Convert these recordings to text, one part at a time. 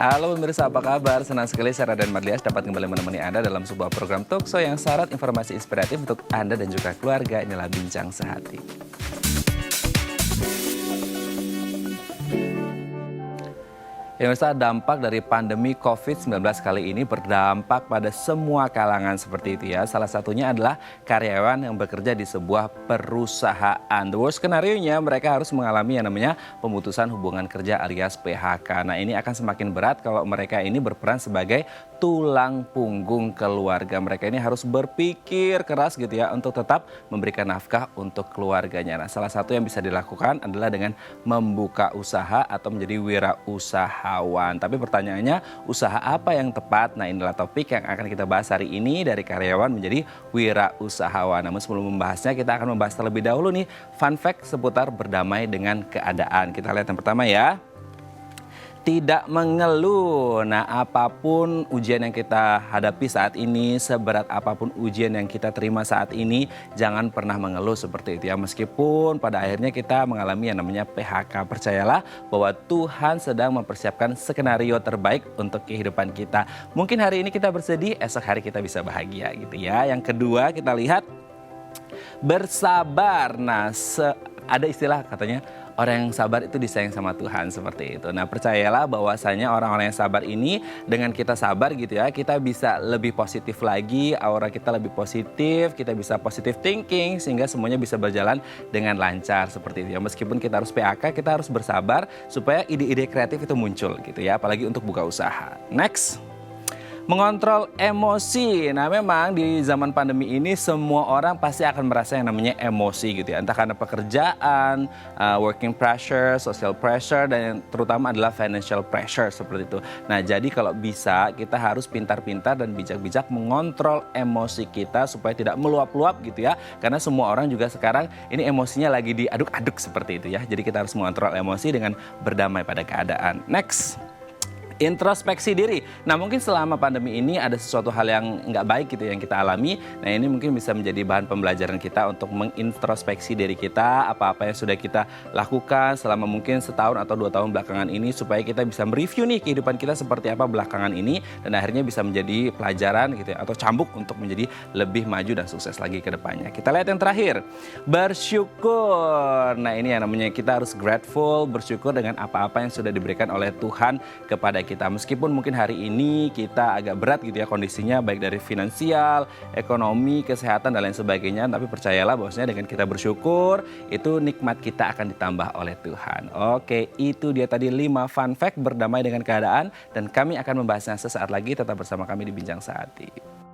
Halo pemirsa, apa kabar? Senang sekali saya Raden Marlias dapat kembali menemani Anda dalam sebuah program talkshow yang syarat informasi inspiratif untuk Anda dan juga keluarga. Inilah Bincang Sehati. Ya pemirsa, dampak dari pandemi COVID-19 kali ini berdampak pada semua kalangan seperti itu ya. Salah satunya adalah karyawan yang bekerja di sebuah perusahaan. The worst skenario-nya mereka harus mengalami yang namanya pemutusan hubungan kerja alias PHK. Nah ini akan semakin berat kalau mereka ini berperan sebagai tulang punggung keluarga. Mereka ini harus berpikir keras gitu ya untuk tetap memberikan nafkah untuk keluarganya. Nah salah satu yang bisa dilakukan adalah dengan membuka usaha atau menjadi wirausaha. Tapi pertanyaannya, usaha apa yang tepat? Nah inilah topik yang akan kita bahas hari ini, dari karyawan menjadi wirausahawan. Namun sebelum membahasnya, kita akan membahas terlebih dahulu nih fun fact seputar berdamai dengan keadaan. Kita lihat yang pertama ya. Tidak mengeluh. Nah, apapun ujian yang kita hadapi saat ini, seberat apapun ujian yang kita terima saat ini, jangan pernah mengeluh seperti itu ya. Meskipun pada akhirnya kita mengalami yang namanya PHK, percayalah bahwa Tuhan sedang mempersiapkan skenario terbaik untuk kehidupan kita. Mungkin hari ini kita bersedih, esok hari kita bisa bahagia gitu ya. Yang kedua, kita lihat bersabar. Nah, ada istilah katanya, orang yang sabar itu disayang sama Tuhan, seperti itu. Nah percayalah bahwasanya orang-orang yang sabar ini, dengan kita sabar gitu ya, kita bisa lebih positif lagi, aura kita lebih positif, kita bisa positive thinking, sehingga semuanya bisa berjalan dengan lancar seperti itu ya. Meskipun kita harus PHK, kita harus bersabar supaya ide-ide kreatif itu muncul gitu ya, apalagi untuk buka usaha. Next. Mengontrol emosi. Nah memang di zaman pandemi ini semua orang pasti akan merasa yang namanya emosi gitu ya. Entah karena pekerjaan, working pressure, social pressure, dan yang terutama adalah financial pressure seperti itu. Nah jadi kalau bisa kita harus pintar-pintar dan bijak-bijak mengontrol emosi kita supaya tidak meluap-luap gitu ya. Karena semua orang juga sekarang ini emosinya lagi diaduk-aduk seperti itu ya. Jadi kita harus mengontrol emosi dengan berdamai pada keadaan. Next. Introspeksi diri. Nah mungkin selama pandemi ini ada sesuatu hal yang nggak baik gitu yang kita alami. Nah ini mungkin bisa menjadi bahan pembelajaran kita untuk mengintrospeksi diri kita. Apa-apa yang sudah kita lakukan selama mungkin setahun atau 2 tahun belakangan ini. Supaya kita bisa mereview nih kehidupan kita seperti apa belakangan ini. Dan akhirnya bisa menjadi pelajaran gitu ya, atau cambuk untuk menjadi lebih maju dan sukses lagi ke depannya. Kita lihat yang terakhir. Bersyukur. Nah ini yang namanya kita harus grateful, bersyukur dengan apa-apa yang sudah diberikan oleh Tuhan kepada kita. Meskipun mungkin hari ini kita agak berat gitu ya kondisinya, baik dari finansial, ekonomi, kesehatan dan lain sebagainya, tapi percayalah bahwasanya dengan kita bersyukur itu nikmat kita akan ditambah oleh Tuhan. Oke, itu dia tadi 5 fun fact berdamai dengan keadaan, dan kami akan membahasnya sesaat lagi. Tetap bersama kami di Bincang Sehati.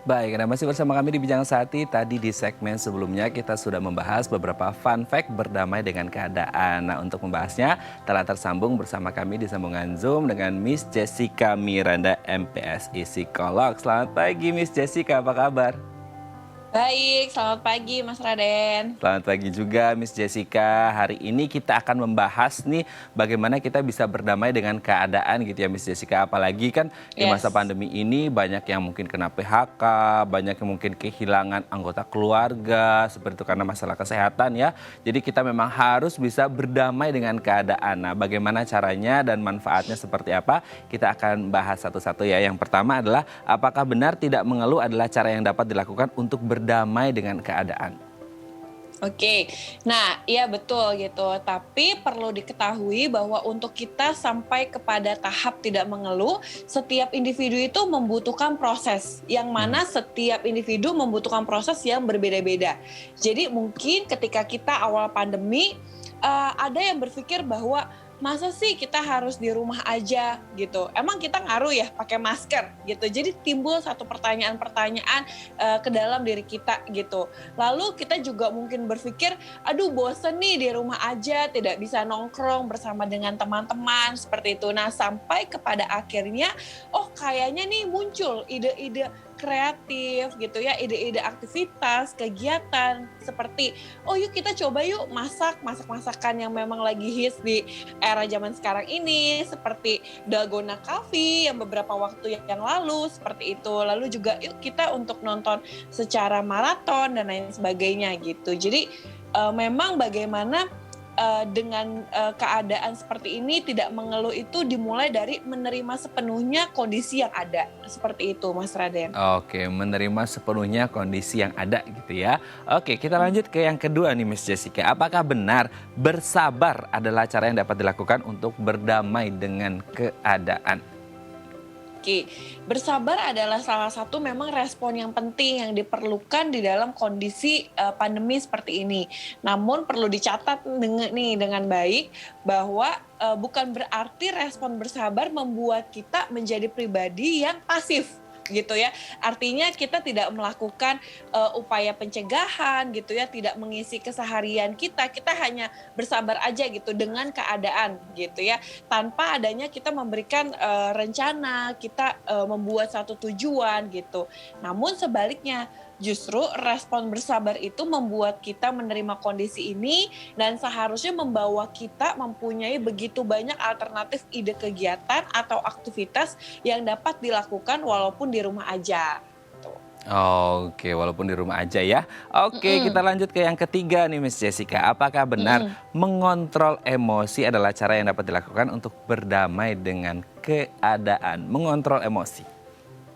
Baik, Anda masih bersama kami di Bincang Sehati. Tadi di segmen sebelumnya kita sudah membahas beberapa fun fact berdamai dengan keadaan. Nah untuk membahasnya telah tersambung bersama kami di sambungan Zoom dengan Miss Jessica Miranda, MPSI Psikolog. Selamat pagi Miss Jessica, apa kabar? Baik, selamat pagi Mas Raden. Selamat pagi juga Miss Jessica. Hari ini kita akan membahas nih bagaimana kita bisa berdamai dengan keadaan gitu ya Miss Jessica. Apalagi kan di masa pandemi ini banyak yang mungkin kena PHK, banyak yang mungkin kehilangan anggota keluarga seperti itu karena masalah kesehatan ya. Jadi kita memang harus bisa berdamai dengan keadaan. Nah bagaimana caranya dan manfaatnya seperti apa, kita akan bahas satu-satu ya. Yang pertama adalah apakah benar tidak mengeluh adalah cara yang dapat dilakukan untuk berdamai dengan keadaan? Oke, nah iya betul gitu. Tapi perlu diketahui bahwa untuk kita sampai kepada tahap tidak mengeluh, setiap individu itu membutuhkan proses. Yang mana setiap individu membutuhkan proses yang berbeda-beda. Jadi mungkin ketika kita awal pandemi, ada yang berpikir bahwa masa sih kita harus di rumah aja gitu. Emang kita ngaruh ya pakai masker gitu. Jadi timbul satu pertanyaan-pertanyaan ke dalam diri kita gitu. Lalu kita juga mungkin berpikir, aduh bosen nih di rumah aja, tidak bisa nongkrong bersama dengan teman-teman seperti itu. Nah sampai kepada akhirnya, oh kayaknya nih muncul ide-ide kreatif gitu ya, ide-ide aktivitas, kegiatan seperti yuk kita coba yuk masakan yang memang lagi hits di era zaman sekarang ini, seperti Dalgona Coffee yang beberapa waktu yang lalu seperti itu. Lalu juga yuk kita untuk nonton secara maraton dan lain sebagainya gitu. Jadi memang bagaimana dengan keadaan seperti ini tidak mengeluh itu dimulai dari menerima sepenuhnya kondisi yang ada. Seperti itu Mas Raden. Oke, menerima sepenuhnya kondisi yang ada gitu ya. Oke, kita lanjut ke yang kedua nih Miss Jessica. Apakah benar bersabar adalah cara yang dapat dilakukan untuk berdamai dengan keadaan? Oke, bersabar adalah salah satu memang respon yang penting yang diperlukan di dalam kondisi pandemi seperti ini. Namun perlu dicatat dengan baik bahwa bukan berarti respon bersabar membuat kita menjadi pribadi yang pasif gitu ya. Artinya kita tidak melakukan upaya pencegahan gitu ya, tidak mengisi keseharian kita hanya bersabar aja gitu dengan keadaan gitu ya, tanpa adanya kita memberikan rencana, kita membuat satu tujuan gitu. Namun sebaliknya, justru respon bersabar itu membuat kita menerima kondisi ini dan seharusnya membawa kita mempunyai begitu banyak alternatif ide kegiatan atau aktivitas yang dapat dilakukan walaupun di rumah aja. Oke, walaupun di rumah aja ya. Oke, kita lanjut ke yang ketiga nih Miss Jessica. Apakah benar mengontrol emosi adalah cara yang dapat dilakukan untuk berdamai dengan keadaan? Mengontrol emosi.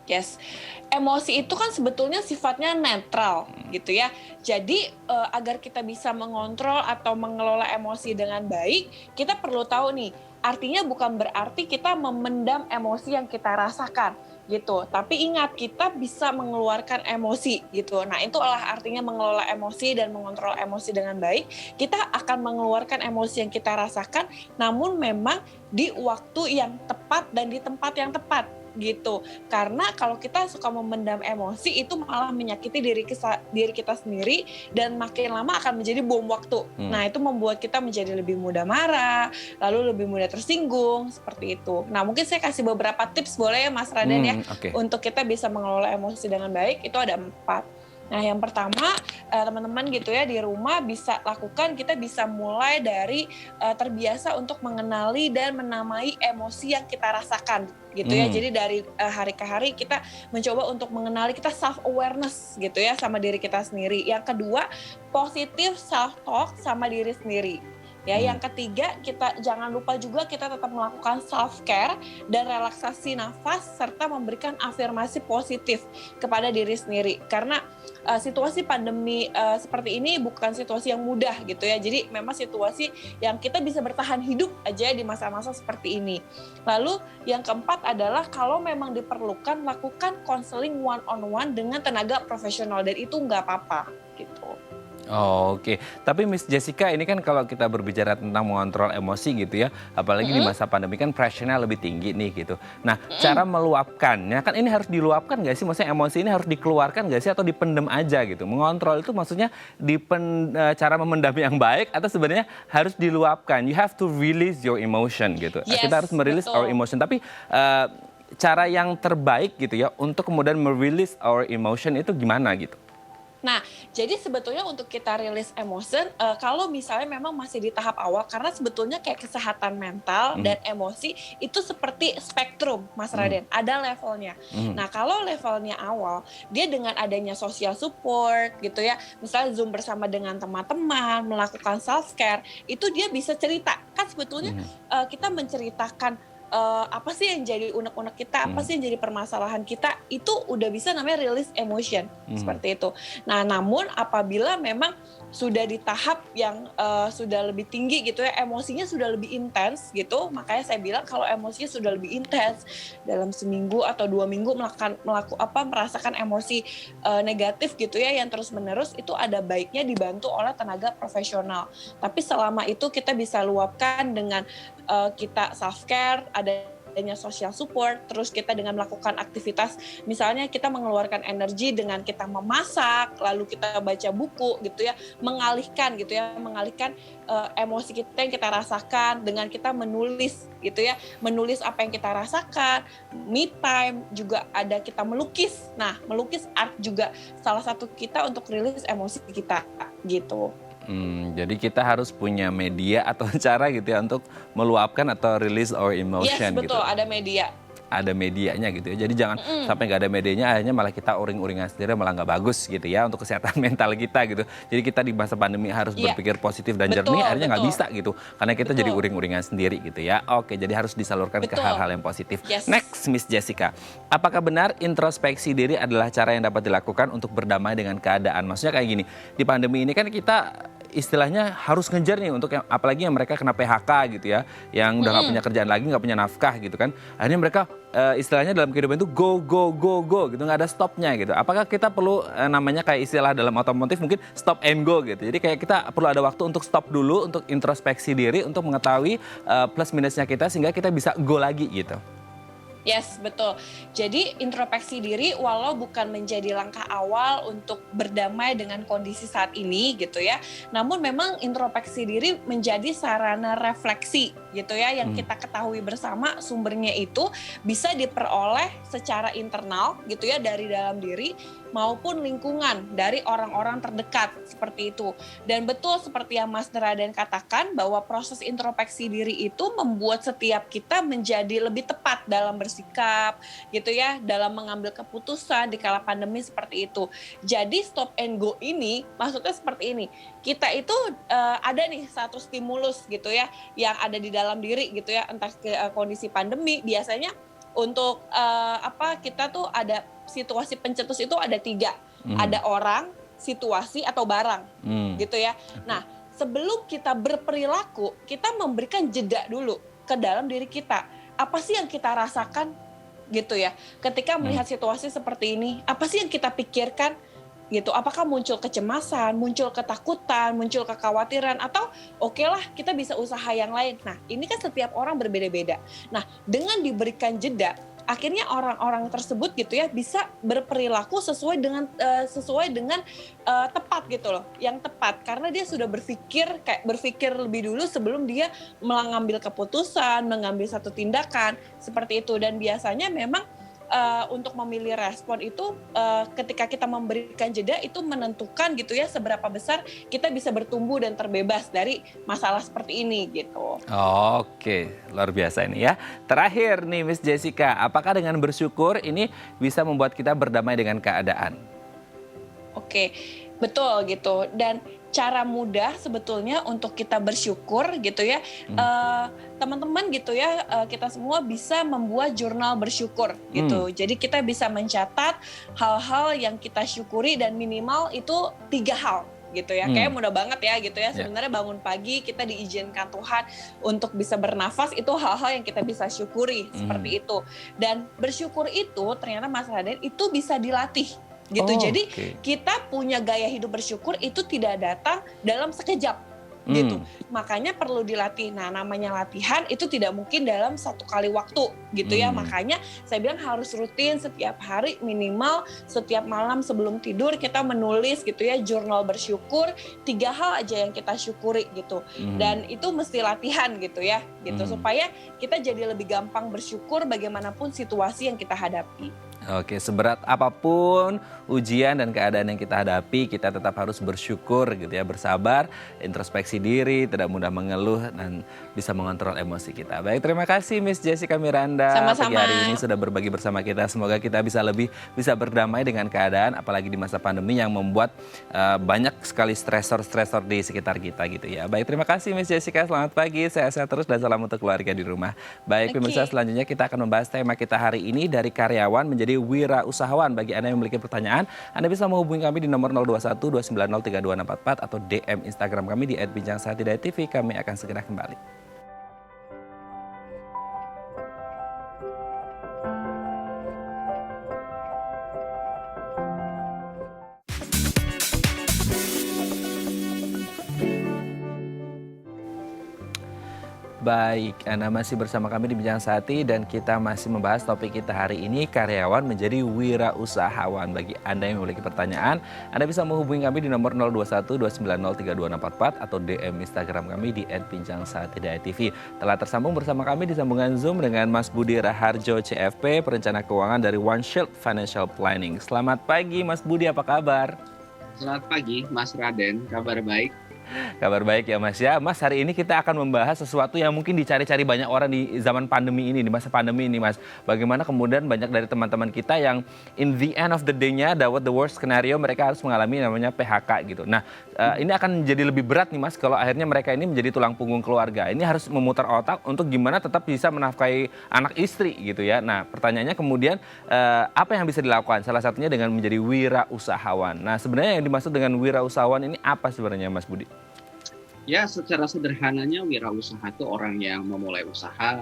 Yes, emosi itu kan sebetulnya sifatnya netral gitu ya. Jadi agar kita bisa mengontrol atau mengelola emosi dengan baik, kita perlu tahu nih, artinya bukan berarti kita memendam emosi yang kita rasakan gitu. Tapi ingat, kita bisa mengeluarkan emosi gitu. Nah, itulah artinya mengelola emosi dan mengontrol emosi dengan baik. Kita akan mengeluarkan emosi yang kita rasakan, namun memang di waktu yang tepat dan di tempat yang tepat gitu. Karena kalau kita suka memendam emosi itu malah menyakiti diri kita sendiri dan makin lama akan menjadi bom waktu. Nah, itu membuat kita menjadi lebih mudah marah, lalu lebih mudah tersinggung seperti itu. Nah, mungkin saya kasih beberapa tips boleh ya Mas Raden ya, untuk kita bisa mengelola emosi dengan baik. Itu ada 4. Nah, yang pertama teman-teman gitu ya di rumah bisa lakukan, kita bisa mulai dari terbiasa untuk mengenali dan menamai emosi yang kita rasakan gitu ya. Jadi dari hari ke hari kita mencoba untuk mengenali, kita self awareness gitu ya sama diri kita sendiri. Yang kedua, positif self talk sama diri sendiri. Ya, yang ketiga, kita jangan lupa juga kita tetap melakukan self care dan relaksasi nafas serta memberikan afirmasi positif kepada diri sendiri. Karena situasi pandemi seperti ini bukan situasi yang mudah gitu ya. Jadi memang situasi yang kita bisa bertahan hidup aja di masa-masa seperti ini. Lalu yang keempat adalah kalau memang diperlukan, lakukan konseling one on one dengan tenaga profesional dan itu nggak apa-apa gitu. Oke, tapi Miss Jessica ini kan kalau kita berbicara tentang mengontrol emosi gitu ya, apalagi di masa pandemi kan pressure-nya lebih tinggi nih gitu. Nah, cara meluapkannya kan ini harus diluapkan nggak sih? Maksudnya emosi ini harus dikeluarkan nggak sih atau dipendem aja gitu? Mengontrol itu maksudnya cara memendam yang baik atau sebenarnya harus diluapkan? You have to release your emotion gitu. Yes, kita harus merilis our emotion, tapi cara yang terbaik gitu ya untuk kemudian merilis our emotion itu gimana gitu? Nah, jadi sebetulnya untuk kita rilis emotion, kalau misalnya memang masih di tahap awal, karena sebetulnya kayak kesehatan mental dan emosi itu seperti spektrum, Mas Raden, ada levelnya. Nah, kalau levelnya awal, dia dengan adanya social support gitu ya, misalnya Zoom bersama dengan teman-teman, melakukan self-care, itu dia bisa cerita. Kan sebetulnya kita menceritakan apa sih yang jadi unek-unek kita, apa sih yang jadi permasalahan kita, itu udah bisa namanya release emotion, seperti itu. Nah, namun apabila memang sudah di tahap yang sudah lebih tinggi gitu ya, emosinya sudah lebih intens gitu, makanya saya bilang kalau emosinya sudah lebih intens dalam seminggu atau 2 minggu merasakan emosi negatif gitu ya yang terus-menerus, itu ada baiknya dibantu oleh tenaga profesional. Tapi selama itu kita bisa luapkan dengan kita self care, ada adanya social support, terus kita dengan melakukan aktivitas, misalnya kita mengeluarkan energi dengan kita memasak, lalu kita baca buku gitu ya, mengalihkan emosi kita yang kita rasakan dengan kita menulis gitu ya, menulis apa yang kita rasakan, me time, juga ada kita melukis. Nah, melukis art juga salah satu kita untuk rilis emosi kita gitu. Jadi kita harus punya media atau cara gitu ya untuk meluapkan atau release our emotion Yes, betul, gitu. ada media. Ada medianya gitu ya. Jadi jangan sampai nggak ada medianya, akhirnya malah kita uring-uringan sendiri, malah nggak bagus gitu ya untuk kesehatan mental kita gitu. Jadi kita di masa pandemi harus berpikir positif dan jernih, akhirnya nggak bisa gitu. Karena kita jadi uring-uringan sendiri gitu ya. Oke, jadi harus disalurkan ke hal-hal yang positif. Yes. Next, Miss Jessica. Apakah benar introspeksi diri adalah cara yang dapat dilakukan untuk berdamai dengan keadaan? Maksudnya kayak gini, di pandemi ini kan kita istilahnya harus ngejar nih untuk yang apalagi yang mereka kena PHK gitu ya, yang udah nggak punya kerjaan lagi, nggak punya nafkah gitu kan, akhirnya mereka istilahnya dalam kehidupan itu go gitu, nggak ada stopnya gitu. Apakah kita perlu namanya kayak istilah dalam otomotif mungkin stop and go gitu, jadi kayak kita perlu ada waktu untuk stop dulu, untuk introspeksi diri, untuk mengetahui plus minusnya kita sehingga kita bisa go lagi gitu. Yes, betul. Jadi introspeksi diri walau bukan menjadi langkah awal untuk berdamai dengan kondisi saat ini gitu ya. Namun memang introspeksi diri menjadi sarana refleksi gitu ya, yang kita ketahui bersama sumbernya itu bisa diperoleh secara internal gitu ya, dari dalam diri maupun lingkungan dari orang-orang terdekat seperti itu. Dan betul seperti yang Mas Raden katakan bahwa proses introspeksi diri itu membuat setiap kita menjadi lebih tepat dalam bersikap gitu ya, dalam mengambil keputusan di kala pandemi seperti itu. Jadi stop and go ini maksudnya seperti ini. Kita itu ada nih satu stimulus gitu ya yang ada di dalam diri gitu ya, entah kondisi pandemi biasanya untuk kita tuh ada situasi pencetus itu ada 3. Ada orang, situasi, atau barang gitu ya. Nah, sebelum kita berperilaku, kita memberikan jeda dulu ke dalam diri kita. Apa sih yang kita rasakan gitu ya. Ketika melihat situasi seperti ini, apa sih yang kita pikirkan gitu. Apakah muncul kecemasan, muncul ketakutan, muncul kekhawatiran, atau oke lah kita bisa usaha yang lain. Nah, ini kan setiap orang berbeda-beda. Nah, dengan diberikan jeda, akhirnya orang-orang tersebut gitu ya bisa berperilaku sesuai dengan tepat gitu loh, yang tepat karena dia sudah berpikir lebih dulu sebelum dia mengambil keputusan, mengambil satu tindakan seperti itu. Dan biasanya memang untuk memilih respon itu ketika kita memberikan jeda itu menentukan gitu ya seberapa besar kita bisa bertumbuh dan terbebas dari masalah seperti ini gitu. Oke, luar biasa ini ya. Terakhir nih Miss Jessica, apakah dengan bersyukur ini bisa membuat kita berdamai dengan keadaan? Oke, betul gitu. Dan cara mudah sebetulnya untuk kita bersyukur gitu ya, teman-teman gitu ya, kita semua bisa membuat jurnal bersyukur gitu. Jadi kita bisa mencatat hal-hal yang kita syukuri dan minimal itu 3 hal gitu ya. Kayak mudah banget ya gitu ya. Sebenarnya bangun pagi kita diizinkan Tuhan untuk bisa bernafas, itu hal-hal yang kita bisa syukuri seperti itu. Dan bersyukur itu ternyata Mas Raden itu bisa dilatih gitu. Jadi kita punya gaya hidup bersyukur itu tidak datang dalam sekejap gitu. Makanya perlu dilatih. Nah, namanya latihan itu tidak mungkin dalam 1 kali waktu gitu ya. Makanya saya bilang harus rutin setiap hari, minimal setiap malam sebelum tidur kita menulis gitu ya, jurnal bersyukur 3 hal aja yang kita syukuri gitu. Dan itu mesti latihan gitu ya gitu, supaya kita jadi lebih gampang bersyukur bagaimanapun situasi yang kita hadapi. Oke, seberat apapun ujian dan keadaan yang kita hadapi, kita tetap harus bersyukur gitu ya, bersabar, introspeksi diri, tidak mudah mengeluh dan bisa mengontrol emosi kita. Baik, terima kasih Miss Jessica Miranda. Sama-sama. Pagi hari ini sudah berbagi bersama kita. Semoga kita bisa berdamai dengan keadaan, apalagi di masa pandemi yang membuat banyak sekali stresor-stresor di sekitar kita gitu ya. Baik, terima kasih Miss Jessica. Selamat pagi, sehat-sehat terus dan salam untuk keluarga di rumah. Baik, pemirsa, selanjutnya kita akan membahas tema kita hari ini, dari karyawan menjadi wirausahawan. Bagi Anda yang memiliki pertanyaan, Anda bisa menghubungi kami di nomor 021 290 3244 atau DM Instagram kami di @bincangsaat.tv. Kami akan segera kembali. Baik, Anda masih bersama kami di Bincang Sati dan kita masih membahas topik kita hari ini, karyawan menjadi wirausahawan. Bagi Anda yang memiliki pertanyaan, Anda bisa menghubungi kami di nomor 021 290 32644 atau DM Instagram kami di @bincangSati.tv. Telah tersambung bersama kami di sambungan Zoom dengan Mas Budi Raharjo, CFP, perencana keuangan dari One Shield Financial Planning. Selamat pagi Mas Budi, apa kabar? Selamat pagi Mas Raden, kabar baik? Kabar baik ya Mas ya. Mas, hari ini kita akan membahas sesuatu yang mungkin dicari-cari banyak orang di zaman pandemi ini, di masa pandemi ini Mas. Bagaimana kemudian banyak dari teman-teman kita yang in the end of the day-nya, the worst scenario, mereka harus mengalami namanya PHK gitu. Nah, ini akan jadi lebih berat nih Mas kalau akhirnya mereka ini menjadi tulang punggung keluarga. Ini harus memutar otak untuk gimana tetap bisa menafkahi anak istri gitu ya. Nah, pertanyaannya kemudian apa yang bisa dilakukan? Salah satunya dengan menjadi wirausahawan. Nah, sebenarnya yang dimaksud dengan wirausahawan ini apa sebenarnya Mas Budi? Ya, secara sederhananya wirausaha itu orang yang memulai usaha,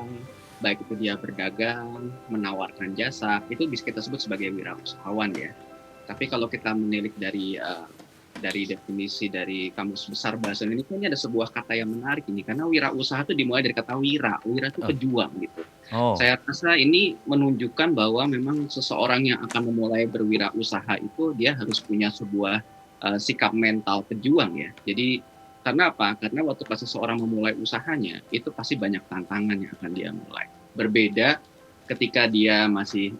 baik itu dia berdagang, menawarkan jasa, itu bisa kita sebut sebagai wirausahawan ya. Tapi kalau kita menilik dari definisi dari Kamus Besar Bahasa Indonesia, ini ada sebuah kata yang menarik ini, karena wirausaha itu dimulai dari kata wira itu pejuang gitu. Saya rasa ini menunjukkan bahwa memang seseorang yang akan memulai berwirausaha itu dia harus punya sebuah sikap mental pejuang ya. Jadi karena apa? Karena waktu pas seseorang memulai usahanya, itu pasti banyak tantangan yang akan dia mulai. Berbeda ketika dia masih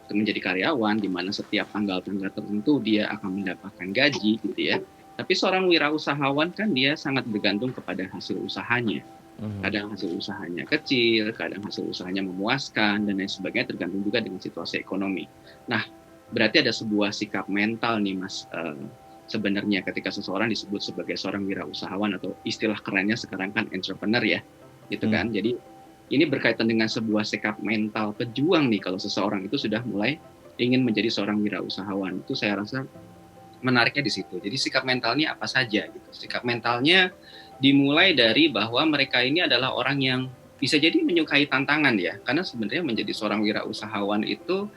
menjadi karyawan, di mana setiap tanggal-tanggal tertentu dia akan mendapatkan gaji gitu ya. Tapi seorang wirausahawan kan dia sangat bergantung kepada hasil usahanya. Kadang hasil usahanya kecil, kadang hasil usahanya memuaskan, dan lain sebagainya, tergantung juga dengan situasi ekonomi. Nah, berarti ada sebuah sikap mental nih Mas, sebenarnya ketika seseorang disebut sebagai seorang wirausahawan, atau istilah kerennya sekarang kan entrepreneur ya, gitu kan. Jadi ini berkaitan dengan sebuah sikap mental pejuang nih kalau seseorang itu sudah mulai ingin menjadi seorang wirausahawan. Itu saya rasa menariknya di situ. Jadi sikap mentalnya apa saja gitu. Sikap mentalnya dimulai dari bahwa mereka ini adalah orang yang bisa jadi menyukai tantangan ya, karena sebenarnya menjadi seorang wirausahawan itu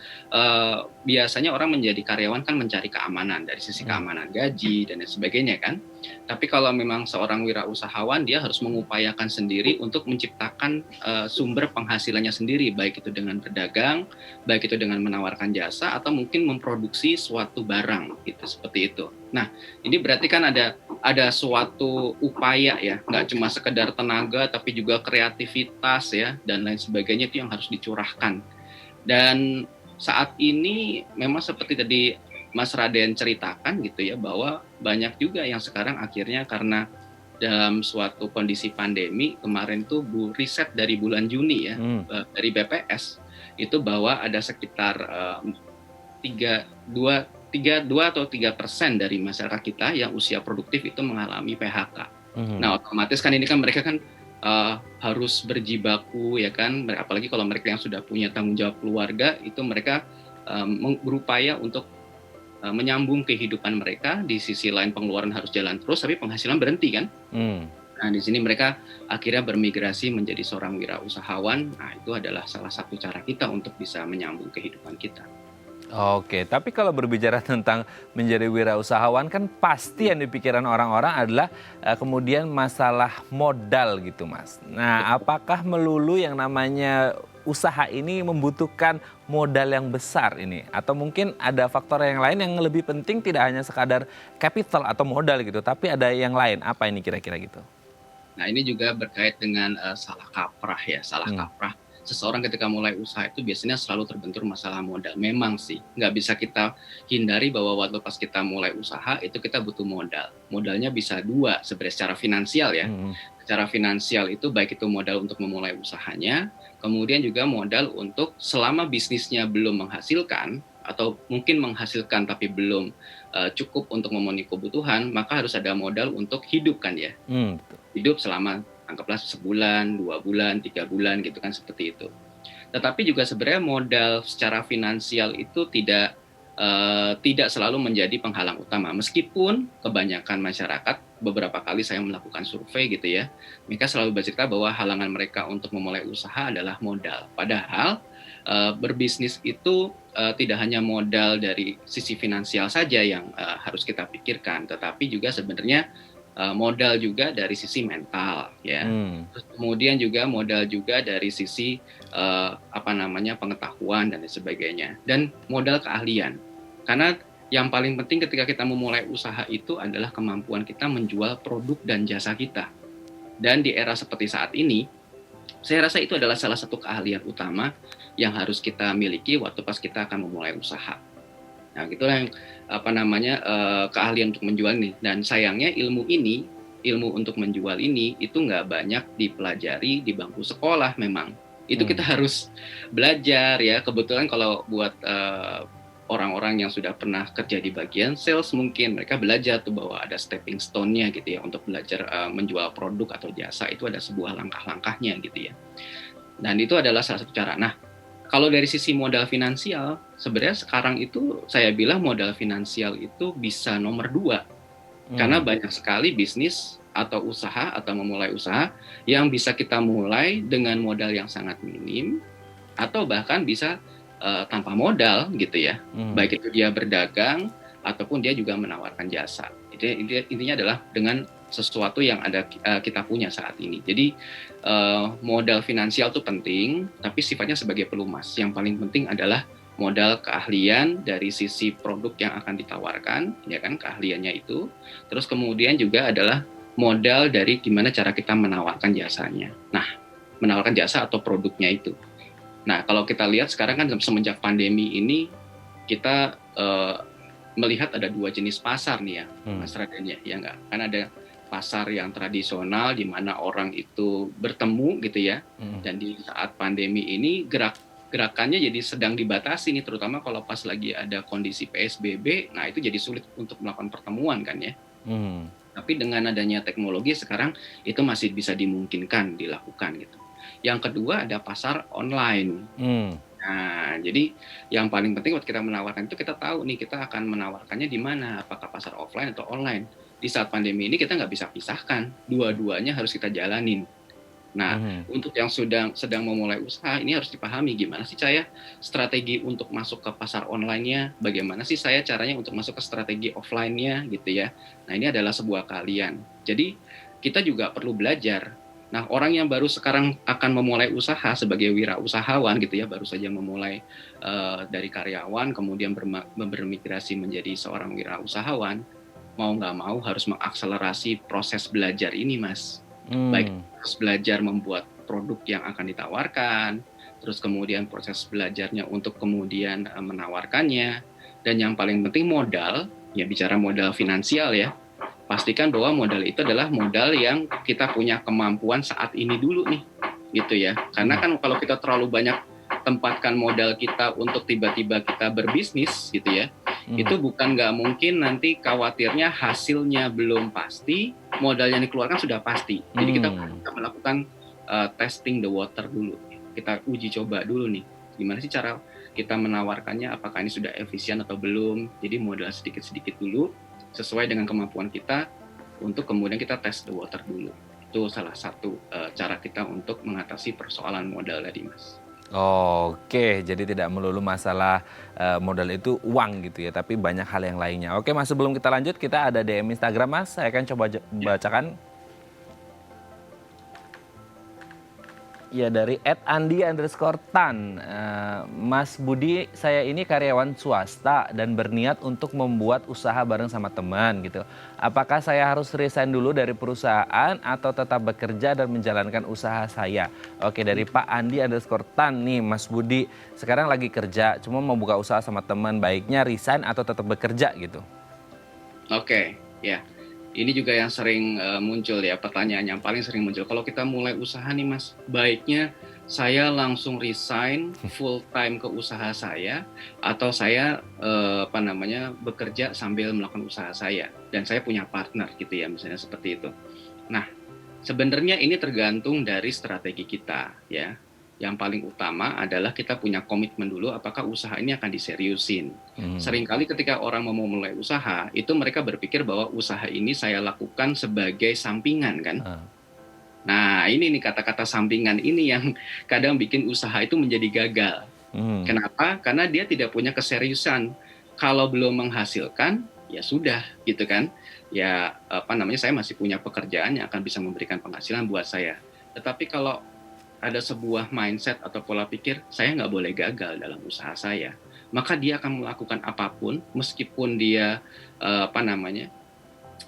biasanya orang menjadi karyawan kan mencari keamanan dari sisi keamanan gaji dan lain sebagainya kan. Tapi kalau memang seorang wirausahawan, dia harus mengupayakan sendiri untuk menciptakan sumber penghasilannya sendiri, baik itu dengan berdagang, baik itu dengan menawarkan jasa, atau mungkin memproduksi suatu barang gitu, seperti itu. Nah, ini berarti kan ada suatu upaya ya, nggak cuma sekedar tenaga tapi juga kreativitas ya dan lain sebagainya, itu yang harus dicurahkan. Dan saat ini memang seperti tadi Mas Raden ceritakan gitu ya, bahwa banyak juga yang sekarang akhirnya karena dalam suatu kondisi pandemi kemarin tuh riset dari bulan Juni ya, dari BPS itu bahwa ada sekitar 2 atau 3% dari masyarakat kita yang usia produktif itu mengalami PHK. Nah, otomatis kan ini kan mereka kan harus berjibaku ya kan, apalagi kalau mereka yang sudah punya tanggung jawab keluarga, itu mereka berupaya untuk menyambung kehidupan mereka. Di sisi lain pengeluaran harus jalan terus, tapi penghasilan berhenti kan. Nah, di sini mereka akhirnya bermigrasi menjadi seorang wirausahawan. Nah, itu adalah salah satu cara kita untuk bisa menyambung kehidupan kita. Oke, tapi kalau berbicara tentang menjadi wirausahawan kan pasti yang dipikiran orang-orang adalah kemudian masalah modal gitu Mas. Nah, apakah melulu yang namanya usaha ini membutuhkan modal yang besar ini? Atau mungkin ada faktor yang lain yang lebih penting, tidak hanya sekadar capital atau modal gitu, tapi ada yang lain, apa ini kira-kira gitu? Nah, ini juga berkait dengan salah kaprah ya, kaprah. Seseorang ketika mulai usaha itu biasanya selalu terbentur masalah modal. Memang sih, nggak bisa kita hindari bahwa waktu pas kita mulai usaha itu kita butuh modal. Modalnya bisa dua sebenarnya, secara finansial ya. Secara finansial itu baik itu modal untuk memulai usahanya, kemudian juga modal untuk selama bisnisnya belum menghasilkan, atau mungkin menghasilkan tapi belum cukup untuk memenuhi kebutuhan, maka harus ada modal untuk hidup kan ya. Hidup selama anggaplah sebulan, 2 bulan, 3 bulan gitu kan, seperti itu. Tetapi juga sebenarnya modal secara finansial itu tidak selalu menjadi penghalang utama. Meskipun kebanyakan masyarakat, beberapa kali saya melakukan survei gitu ya, mereka selalu bercerita bahwa halangan mereka untuk memulai usaha adalah modal. Padahal berbisnis itu tidak hanya modal dari sisi finansial saja yang harus kita pikirkan, tetapi juga sebenarnya modal juga dari sisi mental ya. Terus kemudian juga modal juga dari sisi pengetahuan dan lain sebagainya, dan modal keahlian. Karena yang paling penting ketika kita memulai usaha itu adalah kemampuan kita menjual produk dan jasa kita. Dan di era seperti saat ini, saya rasa itu adalah salah satu keahlian utama yang harus kita miliki waktu pas kita akan memulai usaha. Nah, itulah yang keahlian untuk menjual ini. Dan sayangnya ilmu untuk menjual ini itu nggak banyak dipelajari di bangku sekolah memang. Itu kita harus belajar ya. Kebetulan kalau buat orang-orang yang sudah pernah kerja di bagian sales, mungkin mereka belajar tuh bahwa ada stepping stone-nya gitu ya, untuk belajar menjual produk atau jasa. Itu ada sebuah langkah-langkahnya gitu ya. Dan itu adalah salah satu cara. Nah, kalau dari sisi modal finansial, sebenarnya sekarang itu saya bilang modal finansial itu bisa nomor 2. Karena banyak sekali bisnis atau usaha atau memulai usaha yang bisa kita mulai dengan modal yang sangat minim, atau bahkan bisa tanpa modal gitu ya. Baik itu dia berdagang ataupun dia juga menawarkan jasa. Intinya adalah dengan sesuatu yang ada kita punya saat ini. Jadi modal finansial itu penting, tapi sifatnya sebagai pelumas. Yang paling penting adalah modal keahlian dari sisi produk yang akan ditawarkan, ya kan, keahliannya itu. Terus kemudian juga adalah modal dari gimana cara kita menawarkan jasanya. Nah, menawarkan jasa atau produknya itu. Nah, kalau kita lihat sekarang kan semenjak pandemi ini, kita melihat ada 2 jenis pasar nih ya, Mas Raden ya nggak? Kan ada pasar yang tradisional di mana orang itu bertemu gitu ya, dan di saat pandemi ini gerakannya jadi sedang dibatasi nih, terutama kalau pas lagi ada kondisi PSBB, nah itu jadi sulit untuk melakukan pertemuan kan ya. Tapi dengan adanya teknologi sekarang itu masih bisa dimungkinkan dilakukan gitu. Yang kedua ada pasar online. Nah, jadi yang paling penting waktu kita menawarkan itu, kita tahu nih kita akan menawarkannya di mana, apakah pasar offline atau online. Di saat pandemi ini kita nggak bisa pisahkan, dua-duanya harus kita jalanin. Nah, untuk yang sedang memulai usaha ini harus dipahami gimana sih saya strategi untuk masuk ke pasar online-nya, bagaimana sih saya caranya untuk masuk ke strategi offline-nya gitu ya. Nah, ini adalah sebuah keahlian. Jadi kita juga perlu belajar. Nah, orang yang baru sekarang akan memulai usaha sebagai wirausahawan gitu ya, baru saja memulai dari karyawan, kemudian bermigrasi menjadi seorang wirausahawan, mau nggak mau harus mengakselerasi proses belajar ini, Mas. Baik harus belajar membuat produk yang akan ditawarkan, terus kemudian proses belajarnya untuk kemudian menawarkannya, dan yang paling penting modal, ya bicara modal finansial ya. Pastikan bahwa modal itu adalah modal yang kita punya kemampuan saat ini dulu nih, gitu ya. Karena kan kalau kita terlalu banyak tempatkan modal kita untuk tiba-tiba kita berbisnis, gitu ya, itu bukan nggak mungkin nanti khawatirnya hasilnya belum pasti, modal yang dikeluarkan sudah pasti. Jadi kita melakukan testing the water dulu, kita uji coba dulu nih, gimana sih cara kita menawarkannya, apakah ini sudah efisien atau belum. Jadi modal sedikit-sedikit dulu, sesuai dengan kemampuan kita, untuk kemudian kita test the water dulu. Itu salah satu cara kita untuk mengatasi persoalan modal tadi, Mas. Oke, jadi tidak melulu masalah modal itu uang gitu ya, tapi banyak hal yang lainnya. Oke Mas, sebelum kita lanjut, kita ada DM Instagram Mas, saya akan coba bacakan. Ya, dari @andi_tan. Mas Budi, saya ini karyawan swasta dan berniat untuk membuat usaha bareng sama teman gitu. Apakah saya harus resign dulu dari perusahaan atau tetap bekerja dan menjalankan usaha saya? Oke, dari Pak Andi_tan nih, Mas Budi sekarang lagi kerja, cuma mau buka usaha sama teman, baiknya resign atau tetap bekerja gitu? Oke, ya. Ini juga yang sering muncul ya, pertanyaan yang paling sering muncul. Kalau kita mulai usaha nih Mas, baiknya saya langsung resign full time ke usaha saya, atau saya bekerja sambil melakukan usaha saya, dan saya punya partner gitu ya, misalnya seperti itu. Nah, sebenarnya ini tergantung dari strategi kita ya. Yang paling utama adalah kita punya komitmen dulu apakah usaha ini akan diseriusin. Seringkali ketika orang mau mulai usaha, itu mereka berpikir bahwa usaha ini saya lakukan sebagai sampingan kan. Nah, ini nih kata-kata sampingan ini yang kadang bikin usaha itu menjadi gagal. Kenapa? Karena dia tidak punya keseriusan. Kalau belum menghasilkan, ya sudah gitu kan. ya saya masih punya pekerjaan yang akan bisa memberikan penghasilan buat saya. Tetapi kalau ada sebuah mindset atau pola pikir, saya nggak boleh gagal dalam usaha saya, maka dia akan melakukan apapun, meskipun dia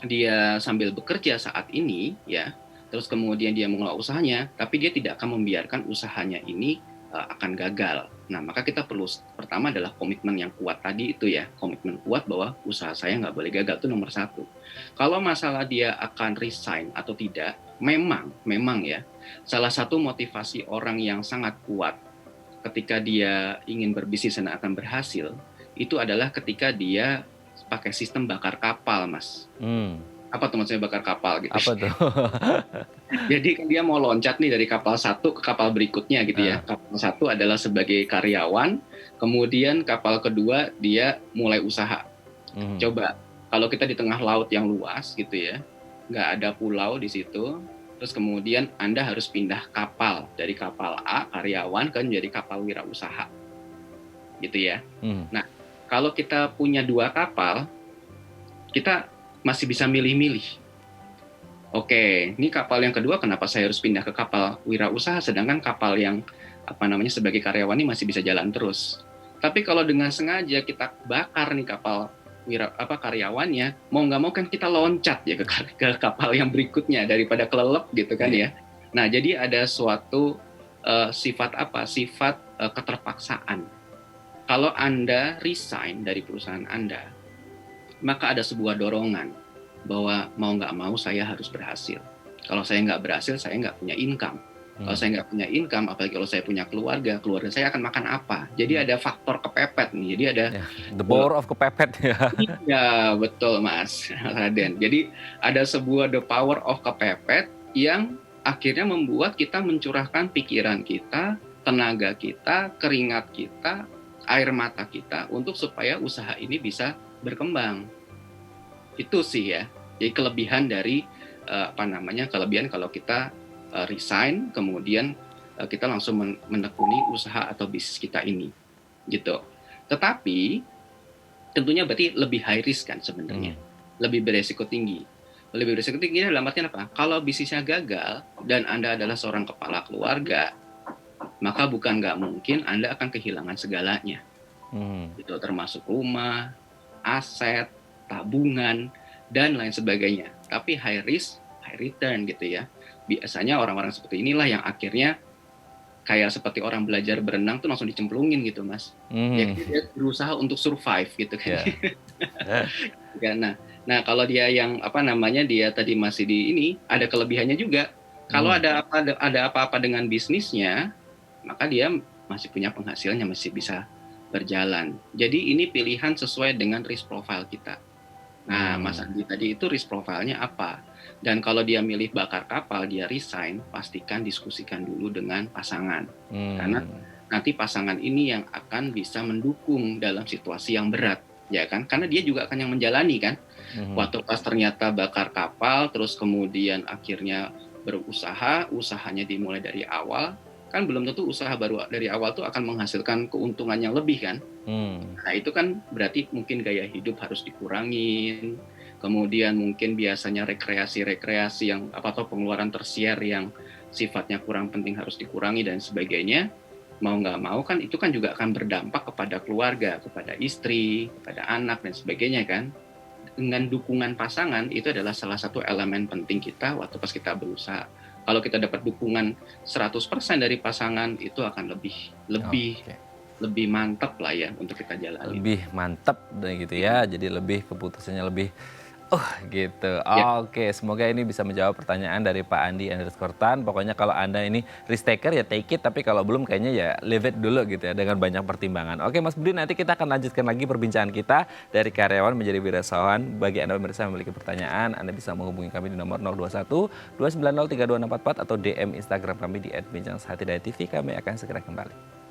dia sambil bekerja saat ini, ya, terus kemudian dia mengelola usahanya, tapi dia tidak akan membiarkan usahanya ini akan gagal. Nah, maka kita perlu pertama adalah komitmen yang kuat tadi itu ya, komitmen kuat bahwa usaha saya nggak boleh gagal, itu nomor satu. Kalau masalah dia akan resign atau tidak, memang ya, salah satu motivasi orang yang sangat kuat ketika dia ingin berbisnis dan akan berhasil, itu adalah ketika dia pakai sistem bakar kapal, Mas. Apa tuh maksudnya bakar kapal gitu? Apa tuh? Jadi kan dia mau loncat nih dari kapal satu ke kapal berikutnya gitu ya. Kapal satu adalah sebagai karyawan, kemudian kapal kedua dia mulai usaha. Coba kalau kita di tengah laut yang luas gitu ya, nggak ada pulau di situ, terus kemudian Anda harus pindah kapal dari kapal A karyawan ke menjadi kapal wirausaha, gitu ya. Nah, kalau kita punya 2 kapal, kita masih bisa milih-milih. Oke, ini kapal yang kedua kenapa saya harus pindah ke kapal wirausaha sedangkan kapal yang sebagai karyawan ini masih bisa jalan terus. Tapi kalau dengan sengaja kita bakar nih kapal karyawannya, mau nggak mau kan kita loncat ya ke kapal yang berikutnya daripada kelelep gitu kan ya. Nah, jadi ada suatu sifat keterpaksaan. Kalau Anda resign dari perusahaan Anda, maka ada sebuah dorongan bahwa mau nggak mau saya harus berhasil. Kalau saya nggak berhasil, saya nggak punya income. Kalau saya nggak punya income, apalagi kalau saya punya keluarga saya akan makan apa? Jadi ada faktor kepepet nih. Jadi ada the power of kepepet ya. Iya, betul Mas Raden. Jadi ada sebuah the power of kepepet yang akhirnya membuat kita mencurahkan pikiran kita, tenaga kita, keringat kita, air mata kita untuk supaya usaha ini bisa berkembang. Itu sih ya. Jadi kelebihan dari kelebihan kalau kita resign kemudian kita langsung menekuni usaha atau bisnis kita ini. Gitu. Tetapi tentunya berarti lebih high risk kan sebenarnya. Lebih beresiko tinggi. Lebih beresiko tinggi dalam artian apa? Kalau bisnisnya gagal dan Anda adalah seorang kepala keluarga, maka bukan nggak mungkin Anda akan kehilangan segalanya. Itu termasuk rumah, aset, tabungan, dan lain sebagainya. Tapi high risk, high return gitu ya. Biasanya orang-orang seperti inilah yang akhirnya kayak seperti orang belajar berenang tuh langsung dicemplungin gitu Mas. Ya, dia berusaha untuk survive gitu kan. Yeah. Nah kalau dia yang dia tadi masih di ini, ada kelebihannya juga. Kalau ada apa-apa dengan bisnisnya, maka dia masih punya penghasilan yang masih bisa berjalan. Jadi ini pilihan sesuai dengan risk profile kita. Nah, Mas Andi tadi itu risk profile-nya apa? Dan kalau dia milih bakar kapal, dia resign, pastikan diskusikan dulu dengan pasangan. Karena nanti pasangan ini yang akan bisa mendukung dalam situasi yang berat, ya kan? Karena dia juga akan yang menjalani kan. Waktu pas ternyata bakar kapal, terus kemudian akhirnya berusaha, usahanya dimulai dari awal, kan belum tentu usaha baru dari awal tuh akan menghasilkan keuntungan yang lebih kan. Nah itu kan berarti mungkin gaya hidup harus dikurangin, kemudian mungkin biasanya rekreasi yang atau pengeluaran tersier yang sifatnya kurang penting harus dikurangi dan sebagainya. Mau nggak mau kan itu kan juga akan berdampak kepada keluarga, kepada istri, kepada anak dan sebagainya kan. Dengan dukungan pasangan itu adalah salah satu elemen penting kita waktu pas kita berusaha. Kalau kita dapat dukungan 100% dari pasangan, itu akan lebih mantap lah ya untuk kita jalani. Lebih mantap gitu ya, jadi lebih keputusannya lebih gitu. Oke, semoga ini bisa menjawab pertanyaan dari Pak Andi _Tan. Pokoknya kalau Anda ini risk taker ya take it, tapi kalau belum kayaknya ya leave it dulu gitu ya dengan banyak pertimbangan. Oke Mas Budi, nanti kita akan lanjutkan lagi perbincangan kita dari karyawan menjadi wirausahawan. Bagi Anda pemirsa yang memiliki pertanyaan, Anda bisa menghubungi kami di nomor 021 290 3244 atau DM Instagram kami di @bincangsehatidayatv. Kami akan segera kembali.